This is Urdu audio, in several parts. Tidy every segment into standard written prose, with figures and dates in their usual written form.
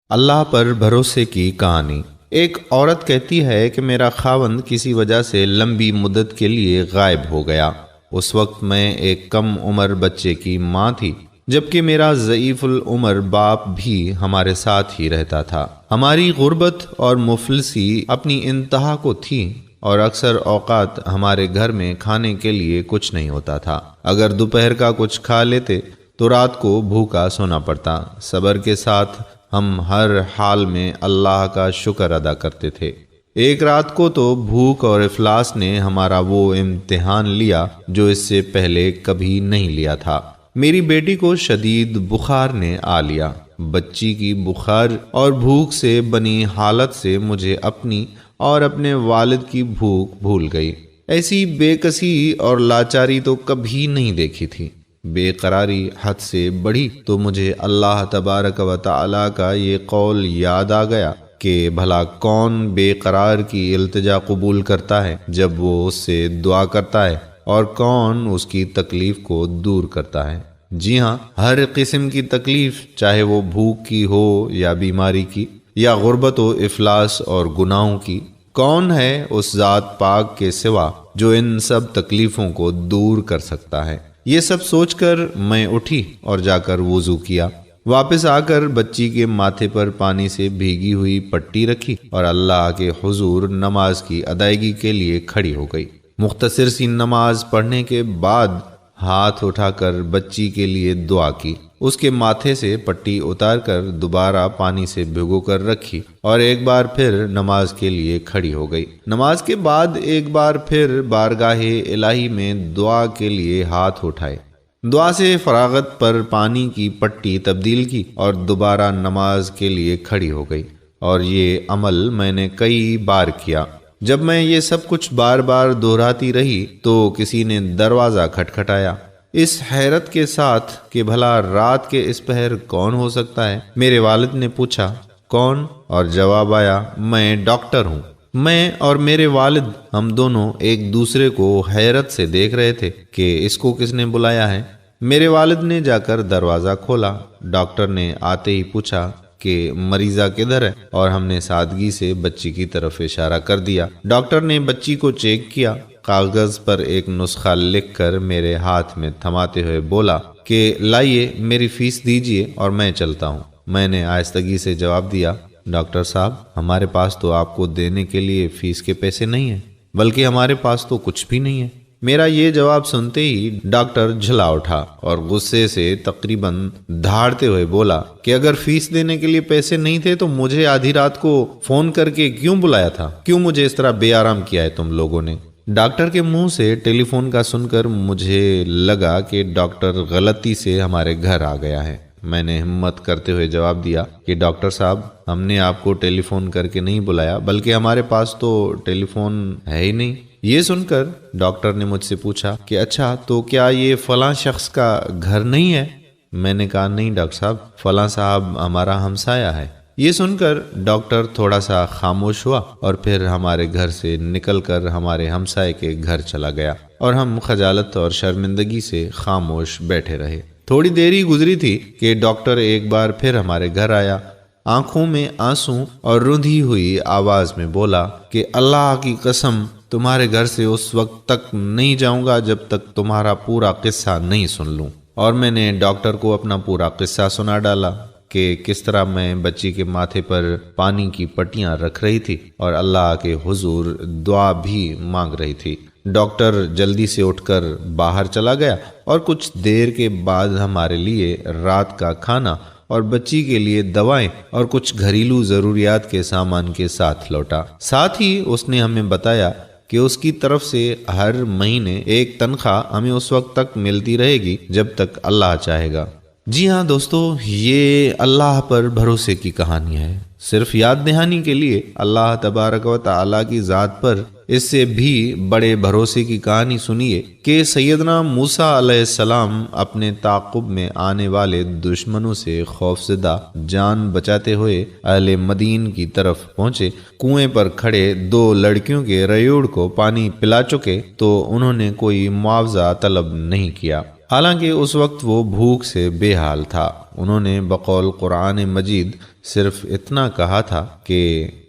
اللہ پر بھروسے کی کہانی۔ ایک عورت کہتی ہے کہ میرا خاوند کسی وجہ سے لمبی مدت کے لیے غائب ہو گیا۔ اس وقت میں ایک کم عمر بچے کی ماں تھی، جبکہ میرا ضعیف العمر باپ بھی ہمارے ساتھ ہی رہتا تھا۔ ہماری غربت اور مفلسی اپنی انتہا کو تھی اور اکثر اوقات ہمارے گھر میں کھانے کے لیے کچھ نہیں ہوتا تھا۔ اگر دوپہر کا کچھ کھا لیتے تو رات کو بھوکا سونا پڑتا۔ صبر کے ساتھ ہم ہر حال میں اللہ کا شکر ادا کرتے تھے۔ ایک رات کو تو بھوک اور افلاس نے ہمارا وہ امتحان لیا جو اس سے پہلے کبھی نہیں لیا تھا۔ میری بیٹی کو شدید بخار نے آ لیا۔ بچی کی بخار اور بھوک سے بنی حالت سے مجھے اپنی اور اپنے والد کی بھوک بھول گئی۔ ایسی بے کسی اور لاچاری تو کبھی نہیں دیکھی تھی۔ بے قراری حد سے بڑھی تو مجھے اللہ تبارک و تعالی کا یہ قول یاد آ گیا کہ بھلا کون بے قرار کی التجا قبول کرتا ہے جب وہ اس سے دعا کرتا ہے، اور کون اس کی تکلیف کو دور کرتا ہے۔ جی ہاں، ہر قسم کی تکلیف، چاہے وہ بھوک کی ہو یا بیماری کی یا غربت و افلاس اور گناہوں کی، کون ہے اس ذات پاک کے سوا جو ان سب تکلیفوں کو دور کر سکتا ہے۔ یہ سب سوچ کر میں اٹھی اور جا کر وضو کیا۔ واپس آ کر بچی کے ماتھے پر پانی سے بھیگی ہوئی پٹی رکھی اور اللہ کے حضور نماز کی ادائیگی کے لیے کھڑی ہو گئی۔ مختصر سی نماز پڑھنے کے بعد ہاتھ اٹھا کر بچی کے لیے دعا کی، اس کے ماتھے سے پٹی اتار کر دوبارہ پانی سے بھگو کر رکھی اور ایک بار پھر نماز کے لیے کھڑی ہو گئی۔ نماز کے بعد ایک بار پھر بارگاہ الہی میں دعا کے لیے ہاتھ اٹھائے۔ دعا سے فراغت پر پانی کی پٹی تبدیل کی اور دوبارہ نماز کے لیے کھڑی ہو گئی، اور یہ عمل میں نے کئی بار کیا۔ جب میں یہ سب کچھ بار بار دہراتی رہی تو کسی نے دروازہ کھٹکھٹایا، اس حیرت کے ساتھ کہ بھلا رات کے اس پہر کون ہو سکتا ہے۔ میرے والد نے پوچھا، کون؟ اور جواب آیا، میں ڈاکٹر ہوں۔ میں اور میرے والد ہم دونوں ایک دوسرے کو حیرت سے دیکھ رہے تھے کہ اس کو کس نے بلایا ہے۔ میرے والد نے جا کر دروازہ کھولا۔ ڈاکٹر نے آتے ہی پوچھا کہ مریضہ کدھر ہے، اور ہم نے سادگی سے بچی کی طرف اشارہ کر دیا۔ ڈاکٹر نے بچی کو چیک کیا، کاغذ پر ایک نسخہ لکھ کر میرے ہاتھ میں تھماتے ہوئے بولا کہ لائیے میری فیس دیجیے اور میں چلتا ہوں۔ میں نے آہستگی سے جواب دیا، ڈاکٹر صاحب، ہمارے پاس تو آپ کو دینے کے لیے فیس کے پیسے نہیں ہیں، بلکہ ہمارے پاس تو کچھ بھی نہیں ہے۔ میرا یہ جواب سنتے ہی ڈاکٹر جھلا اٹھا اور غصے سے تقریباً دھاڑتے ہوئے بولا کہ اگر فیس دینے کے لیے پیسے نہیں تھے تو مجھے آدھی رات کو فون کر کے کیوں بلایا تھا؟ کیوں مجھے اس طرح بے آرام کیا ہے تم لوگوں نے؟ ڈاکٹر کے منہ سے ٹیلی فون کا سن کر مجھے لگا کہ ڈاکٹر غلطی سے ہمارے گھر آ گیا ہے۔ میں نے ہمت کرتے ہوئے جواب دیا کہ ڈاکٹر صاحب، ہم نے آپ کو ٹیلی فون کر کے نہیں بلایا، بلکہ ہمارے پاس تو ٹیلی فون ہے ہی نہیں۔ یہ سن کر ڈاکٹر نے مجھ سے پوچھا کہ اچھا تو کیا یہ فلاں شخص کا گھر نہیں ہے؟ میں نے کہا نہیں ڈاکٹر صاحب، فلاں صاحب ہمارا ہمسایہ ہے۔ یہ سن کر ڈاکٹر تھوڑا سا خاموش ہوا اور پھر ہمارے گھر سے نکل کر ہمارے ہمسائے کے گھر چلا گیا، اور ہم خجالت اور شرمندگی سے خاموش بیٹھے رہے۔ تھوڑی دیر ہی گزری تھی کہ ڈاکٹر ایک بار پھر ہمارے گھر آیا، آنکھوں میں آنسو اور رندھی ہوئی آواز میں بولا کہ اللہ کی قسم، تمہارے گھر سے اس وقت تک نہیں جاؤں گا جب تک تمہارا پورا قصہ نہیں سن لوں۔ اور میں نے ڈاکٹر کو اپنا پورا قصہ سنا ڈالا کہ کس طرح میں بچی کے ماتھے پر پانی کی پٹیاں رکھ رہی تھی اور اللہ کے حضور دعا بھی مانگ رہی تھی۔ ڈاکٹر جلدی سے اٹھ کر باہر چلا گیا اور کچھ دیر کے بعد ہمارے لیے رات کا کھانا اور بچی کے لیے دوائیں اور کچھ گھریلو ضروریات کے سامان کے ساتھ لوٹا۔ ساتھ ہی اس نے ہمیں بتایا کہ اس کی طرف سے ہر مہینے ایک تنخواہ ہمیں اس وقت تک ملتی رہے گی جب تک اللہ چاہے گا۔ جی ہاں دوستو، یہ اللہ پر بھروسے کی کہانی ہے۔ صرف یاد دہانی کے لیے اللہ تبارک و تعالی کی ذات پر اس سے بھی بڑے بھروسے کی کہانی سنیے کہ سیدنا موسیٰ علیہ السلام اپنے تعاقب میں آنے والے دشمنوں سے خوفزدہ جان بچاتے ہوئے اہل مدین کی طرف پہنچے۔ کنویں پر کھڑے 2 لڑکیوں کے ریوڑ کو پانی پلا چکے تو انہوں نے کوئی معاوضہ طلب نہیں کیا۔ حالانکہ اس وقت وہ بھوک سے بے حال تھا۔ انہوں نے بقول قرآن مجید صرف اتنا کہا تھا کہ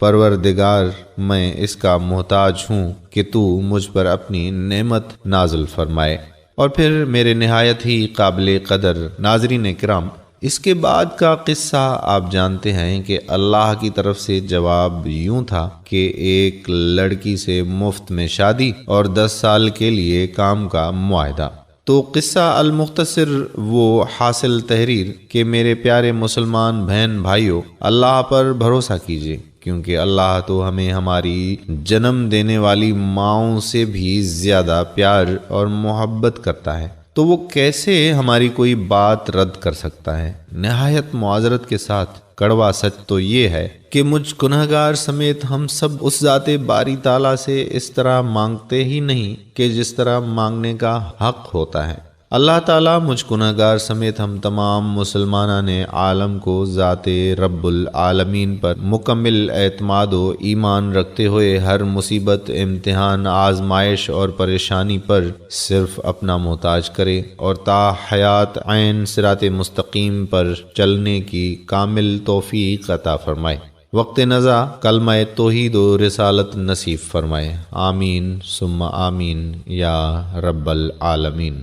پروردگار میں اس کا محتاج ہوں کہ تو مجھ پر اپنی نعمت نازل فرمائے، اور پھر میرے نہایت ہی قابل قدر ناظرین کرام، اس کے بعد کا قصہ آپ جانتے ہیں کہ اللہ کی طرف سے جواب یوں تھا کہ ایک لڑکی سے مفت میں شادی اور 10 سال کے لیے کام کا معاہدہ۔ تو قصہ المختصر وہ حاصل تحریر کہ میرے پیارے مسلمان بہن بھائیوں، اللہ پر بھروسہ کیجیے، کیونکہ اللہ تو ہمیں ہماری جنم دینے والی ماؤں سے بھی زیادہ پیار اور محبت کرتا ہے، تو وہ کیسے ہماری کوئی بات رد کر سکتا ہے؟ نہایت معذرت کے ساتھ کڑوا سچ تو یہ ہے کہ مجھ گنہگار سمیت ہم سب اس ذات باری تعالیٰ سے اس طرح مانگتے ہی نہیں کہ جس طرح مانگنے کا حق ہوتا ہے۔ اللہ تعالیٰ مجھ گنہگار سمیت ہم تمام مسلمانان عالم کو ذات رب العالمین پر مکمل اعتماد و ایمان رکھتے ہوئے ہر مصیبت، امتحان، آزمائش اور پریشانی پر صرف اپنا محتاج کرے، اور تا حیات عین صراط مستقیم پر چلنے کی کامل توفیق عطا فرمائے۔ وقت نزا کلمہ توحید و رسالت نصیب فرمائے۔ آمین ثم آمین یا رب العالمین۔